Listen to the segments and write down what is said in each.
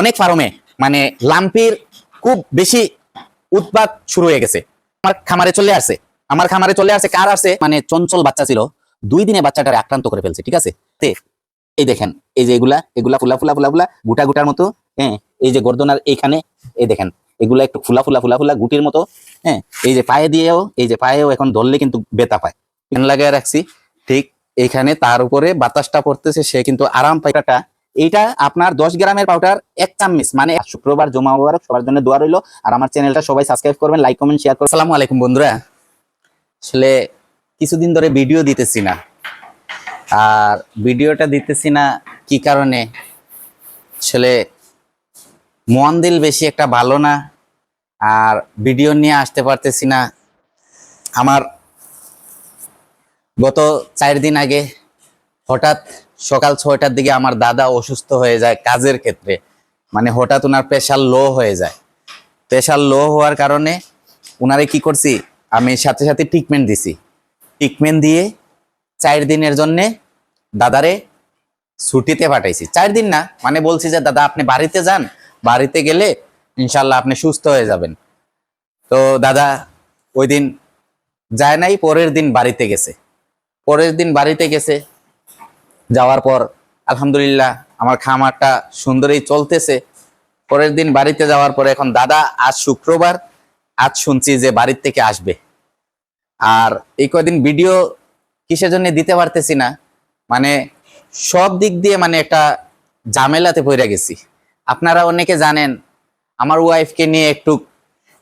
অনেক ফার্মে মানে লাম্পির খুব বেশি উৎপাত শুরু হয়ে গেছে। আমার খামারে চলে আসছে কার আসছে মানে চঞ্চল বাচ্চা ছিল, 2 দিনে বাচ্চাটারে আক্রান্ত করে ফেলছে। ঠিক আছে, এই দেখেন, এই যে এগুলা এগুলা ফুলা ফুলা ফুলা ফুলা গুটা গুটার মতো। হ্যাঁ, এই যে গর্দনার এইখানে এই দেখেন এগুলা একটু ফুলা ফুলা ফুলা ফুলা গুটির মতো। হ্যাঁ, এই যে পায়ে দিয়েও, এই যে পায়েও এখন ধরলে কিন্তু ব্যথা পায়। ফ্যান লাগিয়ে রাখছি ঠিক এইখানে, তার উপরে বাতাসটা পড়তেছে, সে কিন্তু আরাম পায়টা। এইটা আপনার 10 গ্রামের পাউডার 1 চামচ, মানে শুক্রবার জুমা মুবারক, সবার জন্য দোয়া রইলো। আর আমার চ্যানেলটা সবাই সাবস্ক্রাইব করবেন, লাইক কমেন্ট শেয়ার করবেন। আসসালামু আলাইকুম বন্ধুরা, আসলে কিছুদিন ধরে ভিডিও দিতেছি না। আর ভিডিওটা দিতেছি না কি কারণে, আসলে মন দিল বেশি একটা ভালো না, আর ভিডিও নিয়ে আসতে পারতেছি না। আমার গত 4 দিন আগে হঠাৎ সকাল 6টার দিকে আমার দাদা অসুস্থ হয়ে যায় কাজের ক্ষেত্রে, মানে হঠাৎ ওনার প্রেশার লো হয়ে যায়। প্রেশার লো হওয়ার কারণে ওনারে কি করছি, আমি সাথে সাথে ট্রিটমেন্ট দিছি। ট্রিটমেন্ট দিয়ে 4 দিনের জন্যে দাদারে ছুটিতে পাঠাইছি। 4 দিন না, মানে বলছি যে দাদা আপনি বাড়িতে যান, বাড়িতে গেলে ইনশাল্লাহ আপনি সুস্থ হয়ে যাবেন। তো দাদা ওই দিন যায় নাই, পরের দিন বাড়িতে গেছে। যাওয়ার পর আলহামদুলিল্লাহ আমার খামারটা সুন্দরই চলতেছে। পরের দিন বাড়িতে যাওয়ার পরে এখন দাদা আজ শুক্রবার, আজ শুনছি যে বাড়ির থেকে আসবে। আর এই কয়দিন ভিডিও কিসের জন্য দিতে পারতেছি না, মানে সব দিক দিয়ে মানে একটা ঝামেলাতে পড়ে গেছি। আপনারা অনেকে জানেন আমার ওয়াইফকে নিয়ে একটু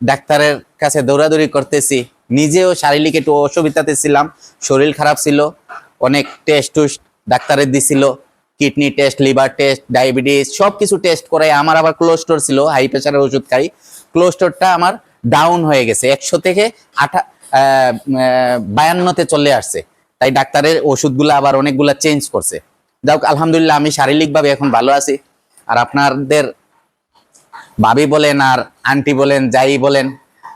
ডাক্তারের কাছে দৌড়াদৌড়ি করতেছি, নিজেও শারীরিক একটু অসুবিধাতে ছিলাম, শরীর খারাপ ছিল, অনেক টেস্ট ডাক্তারের দিছিল, kidney test, liver test, diabetes সবকিছু টেস্ট করে। আমার আবার কোলেস্টেরল ছিল, হাই প্রেশারের ওষুধ খাই, কোলেস্টেরলটা আমার ডাউন হয়ে গেছে, 100 থেকে 52তে চলে আসছে। তাই ডাক্তারের ওষুধগুলো আবার অনেকগুলা চেঞ্জ করছে। যাক আলহামদুলিল্লাহ আমি শারীরিকভাবে এখন ভালো আছি। আর আপনাদের ভাবি বলেন আর আন্টি বলেন, যাই বলেন,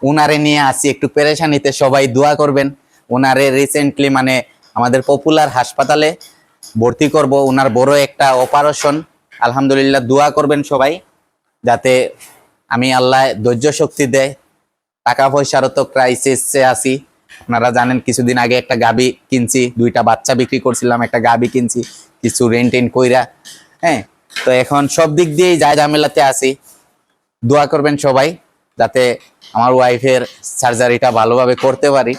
উনারে নিয়ে আসি একটু পেরেশানিতে, সবাই দোয়া করবেন। উনারে রিসেন্টলি মানে আমাদের পপুলার হাসপাতালে ভর্তি করব, উনার বড় একটা অপারেশন। আলহামদুলিল্লাহ দোয়া করবেন সবাই, যাতে আমি আল্লাহ ধৈর্য শক্তি দেয়। টাকা পয়সারও তো ক্রাইসিসে আছি, আপনারা জানেন কিছুদিন আগে একটা গাবি কিনছি, 2টা বাচ্চা বিক্রি করছিলাম, একটা গাবি কিনছি, কিছু রেন্ট কইরা। হ্যাঁ, তো এখন সব দিক দিয়েই যায় ঝামেলাতে আছি। দোয়া করবেন সবাই যাতে আমার ওয়াইফের সার্জারিটা ভালোভাবে করতে পারি।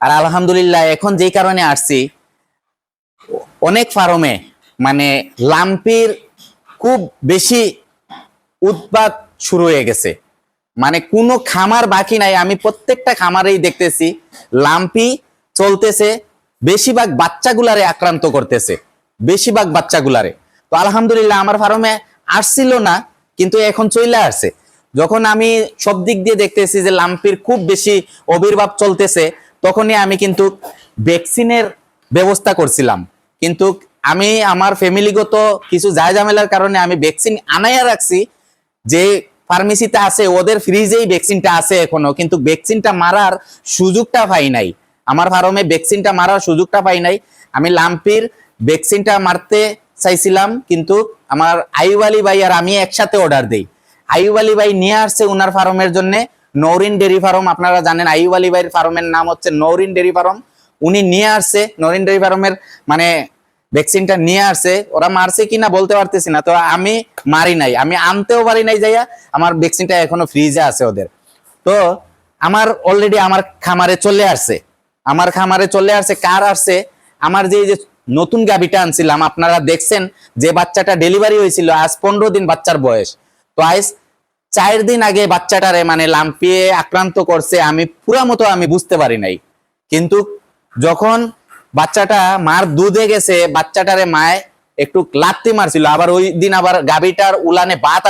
আর আলহামদুলিল্লাহ এখন যেই কারণে আসছি, অনেক ফার্মে মানে লাম্পির খুব বেশি উৎপাত শুরু হয়ে গেছে, মানে কোনো খামার বাকি নাই। আমি প্রত্যেকটা খামারেই দেখতেছি লাম্পি চলতেছে, বেশিরভাগ বাচ্চাগুলারে আক্রান্ত করতেছে, বেশিরভাগ বাচ্চাগুলারে। তো আলহামদুলিল্লাহ আমার ফার্মে আসছিল না, কিন্তু এখন চলে আসছে। যখন আমি সব দিক দিয়ে দেখতেছি যে লাম্পির খুব বেশি আবির্ভাব চলতেছে, তখনই আমি কিন্তু ভ্যাকসিনের ব্যবস্থা করছিলাম। কিন্তু আমি আমার ফ্যামিলিগত কিছু ঝামেলার কারণে আমি ভ্যাকসিন আনাইয়া রাখছি, যে ফার্মেসিতে আছে ওদের ফ্রিজেই ভ্যাকসিনটা আছে এখনো, কিন্তু ভ্যাকসিনটা মারার সুযোগটা পাই নাই। আমার ফার্মে ভ্যাকসিনটা মারার সুযোগটা পাই নাই। আমি লাম্পির ভ্যাকসিনটা মারতে চাইছিলাম, কিন্তু আমার আইয়ুব আলী ভাই আর আমি একসাথে অর্ডার দেই। আইয়ুব আলী ভাই নিয়ে আসছে উনার ফার্মের জন্য নৌরিন ডেরি ফার্ম, আপনারা জানেন আইয়ুব আলী ভাইয়ের ফার্মের নাম হচ্ছে নৌরিন ডেরি ফার্ম। উনি নিয়ে আসছে নৌরিন ডেরি ফার্মের মানে ভ্যাকসিনটা নিয়ে আসছে। ওরা মারছে কিনা বলতে পারতেছি না, তো আমি মারি নাই, আমি আনতেও পারি নাই যাইয়া, আমার ভ্যাকসিনটা এখনো ফ্রিজে আছে ওদের। তো আমার অলরেডি আমার খামারে চলে আসছে কার আসছে, আমার যে নতুন গাবিটা আনছিলাম, আপনারা দেখছেন যে বাচ্চাটা ডেলিভারি হয়েছিল, আজ 15 দিন বাচ্চার বয়স। তো আজ 4 দিন আগে বাচ্চাটারে মানে লাম্পিয়ে আক্রান্ত করছে, আমি পুরা মতো আমি বুঝতে পারি নাই। কিন্তু যখন বাচ্চাটা মার দুধে গেছে, বাচ্চাটারে মায় একটু লাত্তি মারছিল, আবার ওই দিন আবার গাবিটার উলানে বাত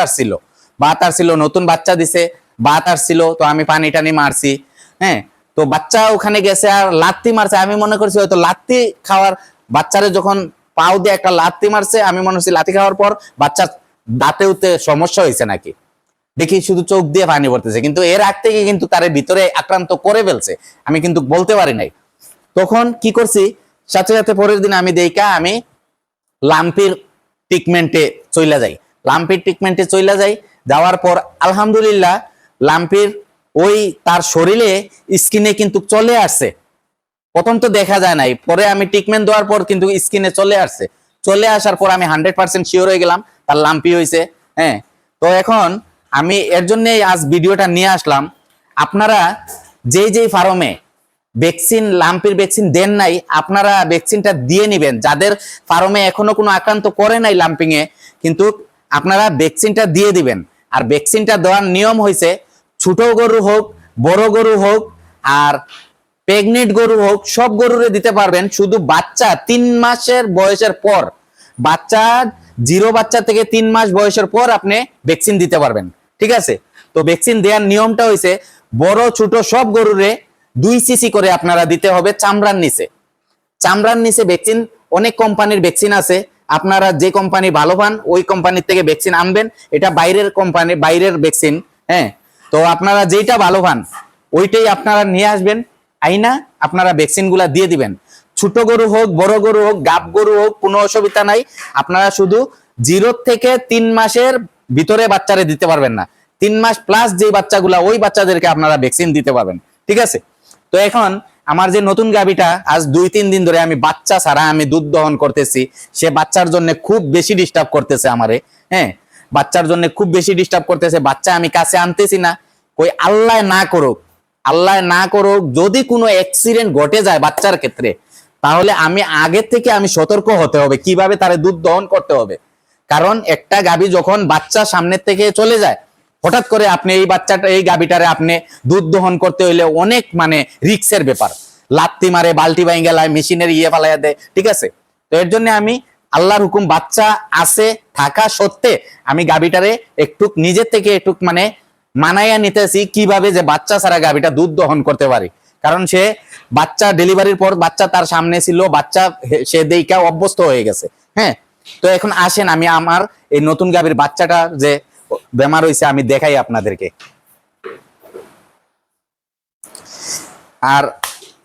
আসছিল, নতুন বাচ্চা দিছে, বাত আসছিল, তো আমি পানি টানি মারছি। হ্যাঁ, তো বাচ্চা ওখানে গেছে আর লাত্তি মারছে, আমি মনে করছি হয়তো লাত্তি খাওয়ার, বাচ্চারে যখন পাও দিয়ে একটা লাত্তি মারছে, আমি মনে করছি লাত্তি খাওয়ার পর বাচ্চার দাঁতে উঠতে সমস্যা হয়েছে নাকি, দেখি শুধু চোখ দিয়ে পানি পড়তেছে, কিন্তু এর আগ থেকে কিন্তু তার ভিতরে আক্রান্ত করে ফেলছে, আমি কিন্তু বলতে পারি নাই। তখন কি করছি, সাথে সাথে পরের দিন আমি লাম্পির ট্রিটমেন্টে চলে যাই। লাম্পির ট্রিটমেন্টে চলে যাই, যাওয়ার পর আলহামদুলিল্লাহ লাম্পির ওই তার শরীরে স্কিনে কিন্তু চলে আসছে। প্রথম তো দেখা যায় নাই, পরে আমি ট্রিটমেন্ট দেওয়ার পর কিন্তু স্কিনে চলে আসছে। চলে আসার পর আমি 100% শিওর হয়ে গেলাম তার লাম্পি হয়েছে। হ্যাঁ, তো এখন আমি এর জন্য আজ ভিডিওটা নিয়ে আসলাম। আপনারা যেই ফার্মে ভ্যাকসিন লাম্পির ভ্যাকসিন দেন নাই, আপনারা ভ্যাকসিনটা দিয়ে নেবেন। যাদের ফার্মে এখনো কোনো আক্রান্ত করে নাই লাম্পিং এ, কিন্তু আপনারা ভ্যাকসিনটা দিয়ে দিবেন। আর ভ্যাকসিনটা দেওয়ার নিয়ম হয়েছে, ছোট গরু হোক বড় গরু হোক আর প্রেগনেন্ট গরু হোক, সব গরুরে দিতে পারবেন। শুধু বাচ্চা 3 মাসের বয়সের পর, বাচ্চা 0 বাচ্চা থেকে 3 মাস বয়সের পর আপনি ভ্যাকসিন দিতে পারবেন। ঠিক আছে, তো ভ্যাকসিন দেওয়ার নিয়মটা হয়েছে বড় ছোট সব গরুরে 2 সিসি করে আপনারা দিতে হবে চামড়ার নিচে। চামড়ার নিচে ভ্যাকসিন, অনেক কোম্পানির ভ্যাকসিন আছে, আপনারা যে কোম্পানি ভালো পান ওই কোম্পানির থেকে ভ্যাকসিন আনবেন। এটা বাইরের কোম্পানি, বাইরের ভ্যাকসিন। হ্যাঁ, তো আপনারা যেটা ভালো পান ওইটাই আপনারা নিয়ে আসবেন, আইনা আপনারা ভ্যাকসিন গুলা দিয়ে দিবেন। ছোট গরু হোক বড় গরু হোক গাব গরু হোক, কোনো অসুবিধা নাই। আপনারা শুধু 0 থেকে 3 মাসের ভিতরে বাচ্চারে দিতে পারবেন না, 3 মাস প্লাস যে বাচ্চাগুলা ওই বাচ্চাদেরকে আপনারা ভ্যাকসিন দিতে পারবেন। ঠিক আছে, তো এখন আমার যে নতুন গাভীটা আজ 2-3 দিন ধরে আমি বাচ্চা ছাড়া আমি দুধ দহন করতেছি, সে বাচ্চার জন্য খুব বেশি ডিস্টার্ব করতেছে আমারে। হ্যাঁ, বাচ্চার জন্য খুব বেশি ডিস্টার্ব করতেছে, বাচ্চা আমি কাছে আনতেছি না। ওই আল্লাহ না করুক, আল্লাহ না করুক যদি কোনো অ্যাক্সিডেন্ট ঘটে যায় বাচ্চার ক্ষেত্রে, তাহলে আমি আগে থেকে আমি সতর্ক হতে হবে কিভাবে তারে দুধ দহন করতে হবে। কারণ একটা গাভী যখন বাচ্চা সামনের থেকে চলে যায়, হঠাৎ করে আপনি এই বাচ্চাটা এই গাভীটারে আপনি দুধ দহন করতে হইলে অনেক মানে রিক্সের ব্যাপার। লাত্তি মারে, বালতি বাইং গেলায়, মেশিনের ফালাইয়া দেয়। ঠিক আছে, তো এর জন্য আমি আল্লাহর হুকুম বাচ্চা আছে থাকা সত্ত্বে আমি গাভীটারে একটু নিজের থেকে একটু মানে মানাইয়া নিতেছি কিভাবে যে বাচ্চা ছাড়া গাভীটা দুধ দহন করতে পারি। কারণ সে বাচ্চা ডেলিভারির পর বাচ্চা তার সামনে ছিল, বাচ্চা সে দেইকা অভ্যস্ত হয়ে গেছে। হ্যাঁ, তো এখন আসেন আমি আমার এই নতুন গাভীর বাচ্চাটা যে বেমার হয়েছে আমি দেখাই আপনাদেরকে। আর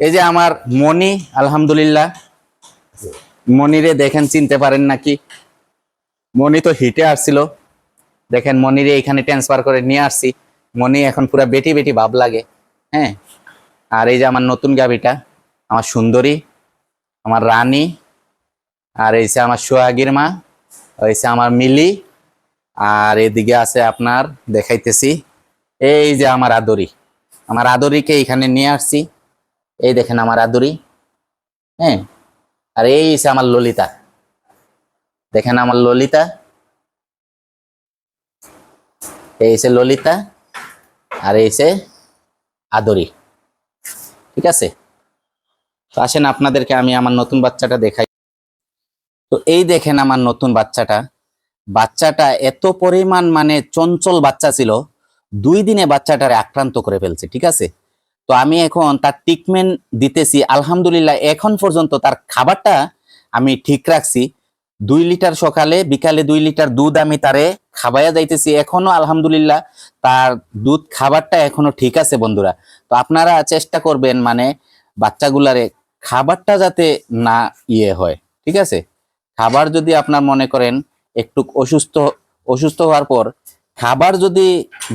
এই যে আমার মনি, আলহামদুলিল্লাহ মনিরে দেখেন, চিনতে পারেন নাকি? মনি তো হিটে আসছিল, দেখেন মনিরে এখানে ট্রান্সফার করে নিয়ে আসছি। মনি এখন পুরো বেটি বেটি ভাব লাগে। হ্যাঁ, আর এই যে আমার নতুন গাভীটা, আমার সুন্দরী, আমার রানী, আর এই যে আমার সোহাগীর মা, হয়েছে আমার মিলি। আর এদিকে আছে আপনার দেখাইতেছি, এই যে আমার আদরি, আমার আদরিকে এখানে নিয়ে আসছি। এই দেখেন আমার আদরি। হ্যাঁ, আর এই যে আমার ললিতা, দেখেন আমার ললিতা, এই যে ললিতা, আর এই যে আদরি। ঠিক আছে, তো আসেন আপনাদেরকে আমি আমার নতুন বাচ্চাটা দেখাই। তো এই দেখেন আমার নতুন বাচ্চাটা, বাচ্চাটা এত পরিমাণ মানে চঞ্চল বাচ্চা ছিল, 2 দিনে বাচ্চাটারে আক্রান্ত করে ফেলছে। ঠিক আছে, তো আমি এখন তার ট্রিটমেন্ট দিতেছি। আলহামদুলিল্লাহ এখন পর্যন্ত তার খাবারটা আমি ঠিক রাখছি। 2 লিটার সকালে বিকালে 2 লিটার দুধ আমি তারে খাওয়াইয়া যাইতেছি। এখনো আলহামদুলিল্লাহ তার দুধ খাবারটা এখনো ঠিক আছে বন্ধুরা। তো আপনারা চেষ্টা করবেন মানে বাচ্চাগুলারে খাবারটা যাতে না হয়। ঠিক আছে, খাবার যদি আপনার মনে করেন একটু অসুস্থ অসুস্থ হওয়ার পর খাবার যদি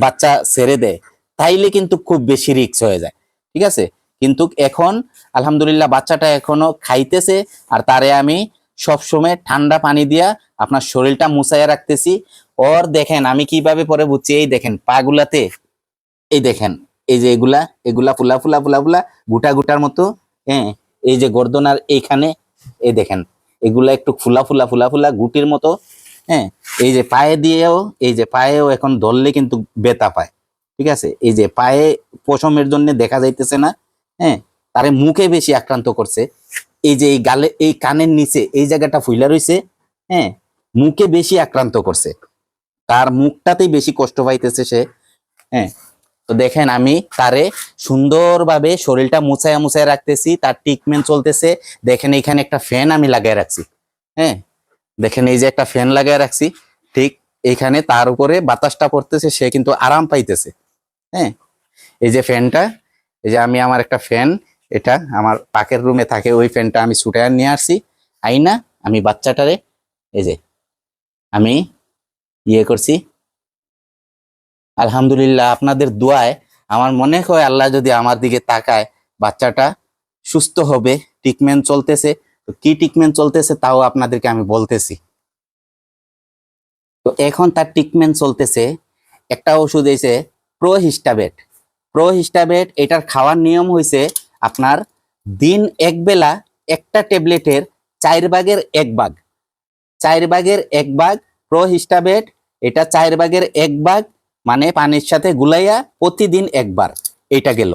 বাচ্চা ছেড়ে দেয় তাইলে কিন্তু খুব বেশি রিস্ক হয়ে যায়। ঠিক আছে, কিন্তু এখন আলহামদুলিল্লাহ বাচ্চাটা এখনো খাইতেছে। আর তারে আমি সব সময় ঠান্ডা পানি দিয়া আপনার শরীরটা মুছাইয়া রাখতেছি। ওর দেখেন আমি কিভাবে পরে বুঝছি, এই দেখেন পাগুলাতে, এই দেখেন এই যে এগুলা এগুলা ফুলা ফুলা ফুলা ফুলা গুটা গুটার মতো। হ্যাঁ, এই যে গর্দনার এইখানে এই দেখেন এগুলা একটু ফুলা ফুলা ফুলা ফুলা গুটির মতো। হ্যাঁ, এই যে পায়ে দিয়েও, এই যে পায়েও এখন ধরলে কিন্তু ব্যথা পায়। ঠিক আছে, এই যে পায়ে পশমের জন্য দেখা যাইতেছে না। হ্যাঁ, তারে মুখে বেশি আক্রান্ত করছে। এই যে এই গালে এই কানের নিচে এই জায়গাটা ফুইলা রইছে। হ্যাঁ, মুখে বেশি আক্রান্ত করছে, তার মুখটাতেই বেশি কষ্ট পাইতেছে সে। হ্যাঁ, তো দেখেন আমি তারে সুন্দরভাবে শরীরটা মুছায়া মুছায়া রাখতেছি, তার ট্রিটমেন্ট চলতেছে। দেখেন এখানে একটা ফ্যান আমি লাগিয়ে রাখছি। হ্যাঁ, দেখেন এই যে একটা ফ্যান লাগিয়ে রাখছি, ঠিক এইখানে তার উপরে বাতাসটা পড়তেছে, সে কিন্তু আরাম পাইতেছে। হ্যাঁ, এই যে ফ্যানটা, এই যে আমি আমার একটা ফ্যান, এটা আমার পাকের রুমে থাকে, ওই ফ্যানটা আমি ছুটায় নিয়ে আসছি। আইনা আমি বাচ্চাটারে এই যে আমি ইয়ে করছি। আলহামদুলিল্লাহ আপনাদের দোয়ায় আমার মনে হয় আল্লাহ যদি আমার দিকে তাকায়, বাচ্চাটা সুস্থ হবে। ট্রিটমেন্ট চলতেছে, তো কি ট্রিটমেন্ট চলতেছে তাও আপনাদেরকে আমি বলতেছি। তো এখন তার ট্রিটমেন্ট চলতেছে, একটা ওষুধ হয়েছে প্রোহিস্টাবেট। প্রোহিস্টাবেট এটার খাওয়ার নিয়ম হয়েছে আপনার দিন এক বেলা একটা ট্যাবলেটের 4/1 ভাগ, 4/1 ভাগ প্রোহিস্টাবেট। এটা 4/1 ভাগ মানে পানির সাথে গুলাইয়া প্রতিদিন একবার, এটা গেল।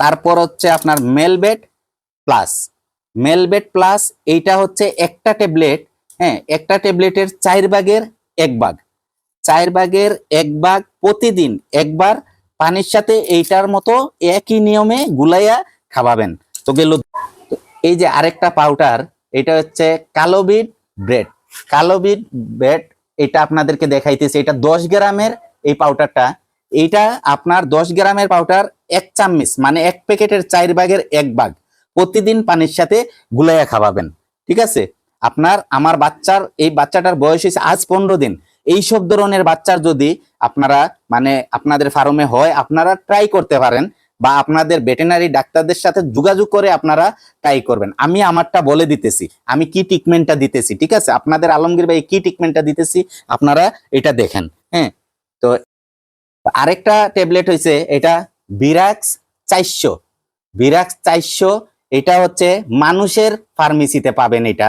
তারপর হচ্ছে আপনার মেলবেট প্লাস। মেলবেট প্লাস এইটা হচ্ছে একটা ট্যাবলেট, হ্যাঁ, একটা ট্যাবলেটের 4/1 ভাগ, 4/1 ভাগ প্রতিদিন একবার পানির সাথে এইটার মতো একই নিয়মে গুলাইয়া খাওয়াবেন। তো গেল। এই যে আরেকটা পাউডার, এটা হচ্ছে কালোবিট ব্রেড। কালোবিট ব্রেড এটা আপনাদেরকে দেখাইতেছে, এটা 10 গ্রামের এই পাউডারটা। এইটা আপনার 10 গ্রামের পাউডার 1 চামচ মানে 1 প্যাকেটের 4/1 ভাগ প্রতিদিন পানির সাথে গুলাইয়া খাওয়াবেন। ঠিক আছে? আপনার আমার বাচ্চার, এই বাচ্চাটার বয়স হয়েছে আজ 15 দিন। এইসব ধরনের বাচ্চার যদি আপনারা মানে আপনাদের ফার্মে হয়, আপনারা ট্রাই করতে পারেন, বা আপনাদের ভেটেরিনারি ডাক্তারদের সাথে যোগাযোগ করে আপনারা ট্রাই করবেন। আমি আমারটা বলে দিতেছি, আমি কি ট্রিটমেন্টটা দিতেছি। ঠিক আছে? আপনাদের আলমগীর ভাই কি ট্রিটমেন্টটা দিতেছি আপনারা এটা দেখেন। হ্যাঁ, তো আরেকটা ট্যাবলেট হয়েছে এটা বিরাক্স 400। বিরাক্স 400 এটা হচ্ছে মানুষের ফার্মেসিতে পাবেন এটা।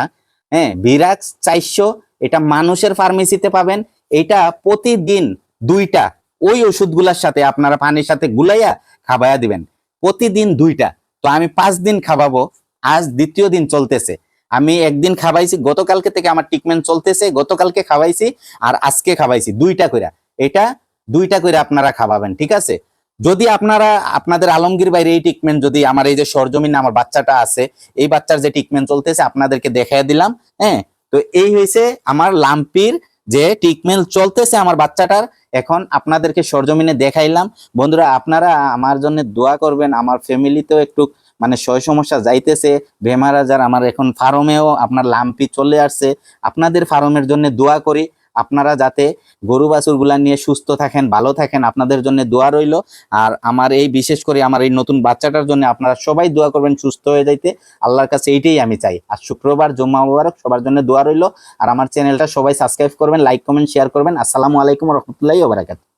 হ্যাঁ, বিরাক্স 400 এটা মানুষের ফার্মেসিতে পাবেন। এটা প্রতিদিন 2টা ওই ওষুধগুলোর সাথে আপনারা পানির সাথে গুলাইয়া খাবাইয়া দিবেন, প্রতিদিন 2টা। তো আমি 5 দিন খাওয়াবো, আজ 2য় দিন চলতেছে। আমি একদিন খাওয়াইছি, গতকালকে থেকে আমার ট্রিটমেন্ট চলতেছে, গতকালকে খাওয়াইছি আর আজকে খাওয়াইছি 2টা করে। এটা 2টা করে আপনারা খাওয়াবেন। ঠিক আছে? যদি আপনারা আপনাদের আলমগীর বাইরে এই ট্রিটমেন্ট, যদি আমার এই যে সরজমিনে আমার বাচ্চাটা আছে, এই বাচ্চার যে ট্রিটমেন্ট চলতেছে আপনাদেরকে দেখাই দিলাম। হ্যাঁ, তো এই হয়েছে আমার লাম্পির যে ট্রিটমেন্ট চলতেছে আমার বাচ্চাটার, এখন আপনাদেরকে সরজমিনে দেখাইলাম। বন্ধুরা আপনারা আমার জন্য দোয়া করবেন। আমার ফ্যামিলিতেও একটু মানে সমস্যা যাইতেছে, বেমার আজার, আমার এখন ফার্মেও আপনার লাম্পি চলে আসছে। আপনাদের ফার্মের জন্য দোয়া করি, আপনারা যাতে গরু বাছুর গুলা নিয়ে সুস্থ থাকেন, ভালো থাকেন, আপনাদের জন্য দোয়া রইল। আর আমার এই বিশেষ করে আমার এই নতুন বাচ্চাটার জন্য আপনারা সবাই দোয়া করবেন সুস্থ হয়ে যাইতে। আল্লাহর কাছে এইটাই আমি চাই। আর শুক্রবার জুম্মা মুবারক, সবার জন্য দোয়া রইল। আর আমার চ্যানেলটা সবাই সাবস্ক্রাইব করবেন, লাইক কমেন্ট শেয়ার করবেন। আসসালামু আলাইকুম ওয়া রাহমাতুল্লাহি ওয়া বারাকাতুহু।